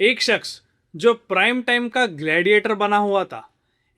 एक शख्स जो प्राइम टाइम का ग्लैडिएटर बना हुआ था,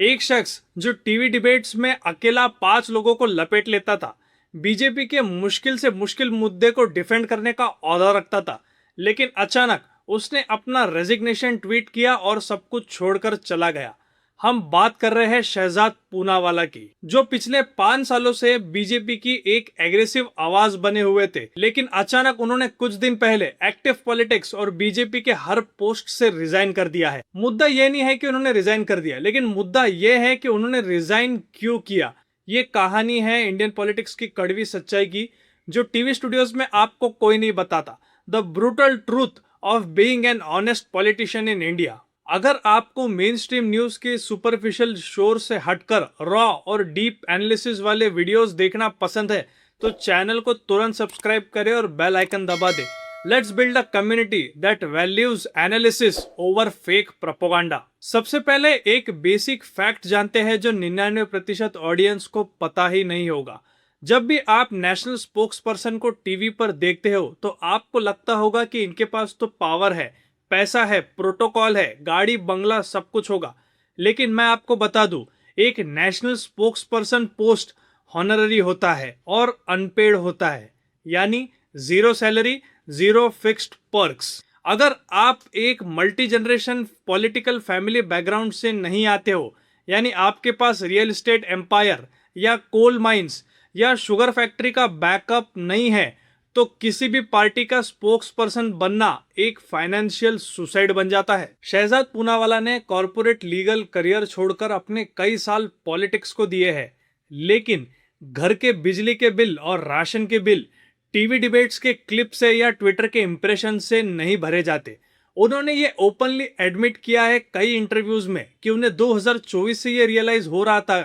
एक शख्स जो टीवी डिबेट्स में अकेला 5 लोगों को लपेट लेता था, बीजेपी के मुश्किल से मुश्किल मुद्दे को डिफेंड करने का औहदा रखता था, लेकिन अचानक उसने अपना रेजिग्नेशन ट्वीट किया और सब कुछ छोड़कर चला गया। हम बात कर रहे हैं शहजाद पूनावाला की, जो पिछले 5 सालों से बीजेपी की एक एग्रेसिव आवाज बने हुए थे, लेकिन अचानक उन्होंने कुछ दिन पहले एक्टिव पॉलिटिक्स और बीजेपी के हर पोस्ट से रिजाइन कर दिया है। मुद्दा यह नहीं है कि उन्होंने रिजाइन कर दिया, लेकिन मुद्दा यह है कि उन्होंने रिजाइन क्यों किया। ये कहानी है इंडियन पॉलिटिक्स की कड़वी सच्चाई की, जो टीवी स्टूडियोज में आपको कोई नहीं बताता। The brutal truth of being an honest politician in India. अगर आपको मेन स्ट्रीम न्यूज के सुपरफिशियल शोर से हटकर रॉ और डीप एनालिसिस वाले वीडियोस देखना पसंद है, तो चैनल को तुरंत सब्सक्राइब करें और बेल आइकन दबा दें। Let's build a community that values analysis over fake propaganda. सबसे पहले एक बेसिक फैक्ट जानते हैं जो 99% ऑडियंस को पता ही नहीं होगा। जब भी आप नेशनल स्पोक्स पर्सन को टीवी पर देखते हो तो आपको लगता होगा कि इनके पास तो पावर है, पैसा है, प्रोटोकॉल है, गाड़ी बंगला सब कुछ होगा। लेकिन मैं आपको बता दूं, एक national spokes person post honorary होता है और अनपेड होता है, यानी zero salary, zero fixed perks. अगर आप एक multi generation political family background से नहीं आते हो, यानी आपके पास रियल एस्टेट एम्पायर या कोल माइंस या शुगर फैक्ट्री का बैकअप नहीं है, तो किसी भी पार्टी का स्पोक्स पर्सन बनना एक फाइनेंशियल सुसाइड बन जाता है। शहजाद पूनावाला ने कॉर्पोरेट लीगल करियर छोड़कर अपने कई साल पॉलिटिक्स को दिए हैं, लेकिन घर के बिजली के बिल और राशन के बिल टीवी डिबेट्स के क्लिप से या ट्विटर के इंप्रेशन से नहीं भरे जाते। उन्होंने ये ओपनली एडमिट किया है कई इंटरव्यूज में कि उन्हें 2024 से ये रियलाइज हो रहा था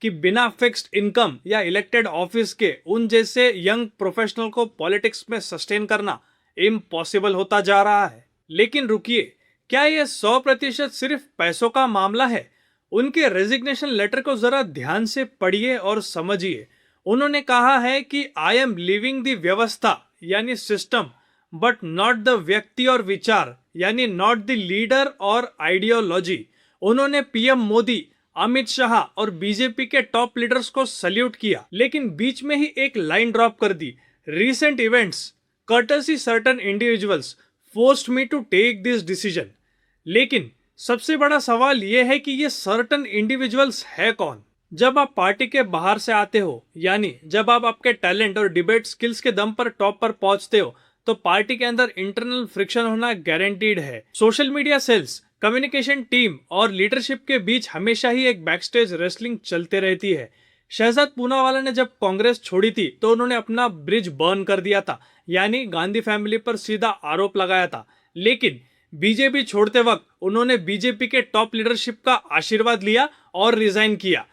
कि बिना फिक्स्ड इनकम या इलेक्टेड ऑफिस के उन जैसे यंग प्रोफेशनल को पॉलिटिक्स में सस्टेन करना इम्पॉसिबल होता जा रहा है। लेकिन रुकिए, क्या यह 100% सिर्फ पैसों का मामला है? उनके रेजिग्नेशन लेटर को जरा ध्यान से पढ़िए और समझिए। उन्होंने कहा है कि आई एम लिविंग द व्यवस्था यानी सिस्टम, बट नॉट द व्यक्ति और विचार यानी नॉट द लीडर और आइडियोलॉजी। उन्होंने पीएम मोदी, अमित शाह और बीजेपी के टॉप लीडर्स को सल्यूट किया, लेकिन बीच में ही एक लाइन ड्रॉप कर दी। Recent events courtesy certain individuals forced me to take this decision. लेकिन सबसे बड़ा सवाल यह है कि ये सर्टेन इंडिविजुअल्स है कौन? जब आप पार्टी के बाहर से आते हो, यानी जब आप आपके टैलेंट और डिबेट स्किल्स के दम पर टॉप पर पहुंचते हो, तो पार्टी के अंदर इंटरनल फ्रिक्शन होना गारंटीड है। Social media sales, communication team और लीडरशिप के बीच हमेशा ही एक बैकस्टेज रेसलिंग चलते रहती है। शहजाद पूनावाला ने जब कांग्रेस छोड़ी थी तो उन्होंने अपना ब्रिज बर्न कर दिया था, यानी गांधी फैमिली पर सीधा आरोप लगाया था। लेकिन बीजेपी छोड़ते वक्त उन्होंने बीजेपी के टॉप लीडरशिप का आशीर्वाद लिया और रिजाइन किया।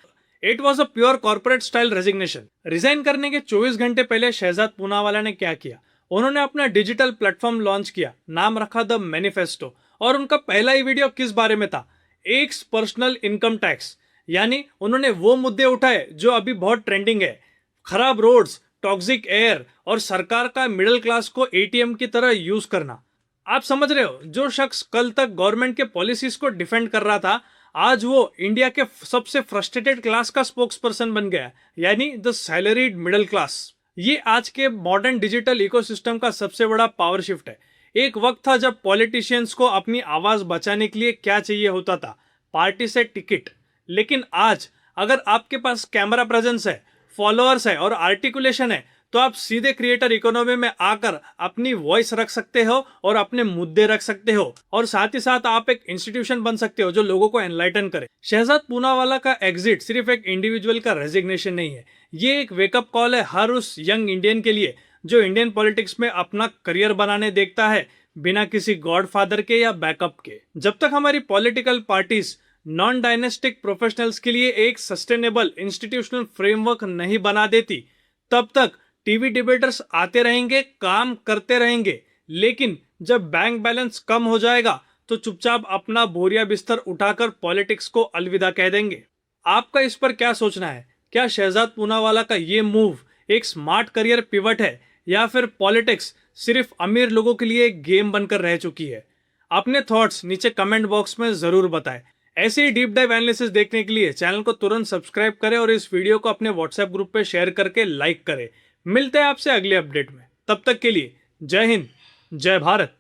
It was a pure corporate style resignation. Resign करने के 24 घंटे पहले शहजाद पूनावाला ने क्या किया? उन्होंने अपना डिजिटल प्लेटफॉर्म लॉन्च किया, नाम रखा द मैनिफेस्टो। और उनका पहला ही वीडियो किस बारे में था? एक पर्सनल इनकम टैक्स। यानी उन्होंने वो मुद्दे उठाए जो अभी बहुत ट्रेंडिंग है, खराब रोड्स, टॉक्सिक एयर और सरकार का मिडिल क्लास को एटीएम की तरह यूज करना। आप समझ रहे हो, जो शख्स कल तक गवर्नमेंट के पॉलिसीज को डिफेंड कर रहा था, आज वो इंडिया के सबसे फ्रस्ट्रेटेड क्लास का स्पोक्स पर्सन बन गया, यानी द सैलरीड मिडिल क्लास। ये आज के मॉडर्न डिजिटल इकोसिस्टम का सबसे बड़ा पावर शिफ्ट है। एक वक्त था जब पॉलिटिशियंस को अपनी आवाज बचाने के लिए क्या चाहिए होता था? पार्टी से टिकट। लेकिन आज अगर आपके पास कैमरा प्रेजेंस है, फॉलोअर्स है और आर्टिकुलेशन है, तो आप सीधे क्रिएटर इकोनॉमी में आकर अपनी वॉइस रख सकते हो और अपने मुद्दे रख सकते हो, और साथ ही साथ आप एक इंस्टीट्यूशन बन सकते हो जो लोगों को एनलाइटन करे। शहजाद पूनावाला का एग्जिट सिर्फ एक इंडिविजुअल का रेजिग्नेशन नहीं है, ये एक वेकअप कॉल है हर उस यंग इंडियन के लिए जो इंडियन पॉलिटिक्स में अपना करियर बनाने देखता है, बिना किसी गॉडफादर के या बैकअप के। जब तक हमारी political parties non dynastic professionals के लिए एक सस्टेनेबल इंस्टीट्यूशनल फ्रेमवर्क नहीं बना देती, तब तक टीवी डिबेटर्स आते रहेंगे, काम करते रहेंगे, लेकिन जब बैंक बैलेंस कम हो जाएगा तो चुपचाप अपना बोरिया बिस्तर उठाकर पॉलिटिक्स को अलविदा कह देंगे। आपका इस पर क्या सोचना है? क्या शहजाद पूनावाला का ये मूव एक स्मार्ट करियर पिवट है, या फिर पॉलिटिक्स सिर्फ अमीर लोगों के लिए एक गेम बनकर रह चुकी है? अपने थॉट्स नीचे कमेंट बॉक्स में जरूर बताएं। ऐसे ही डीप डाइव एनालिसिस देखने के लिए चैनल को तुरंत सब्सक्राइब करें और इस वीडियो को अपने व्हाट्सएप ग्रुप पे शेयर करके लाइक करें। मिलते हैं आपसे अगले अपडेट में, तब तक के लिए जय हिंद, जय भारत।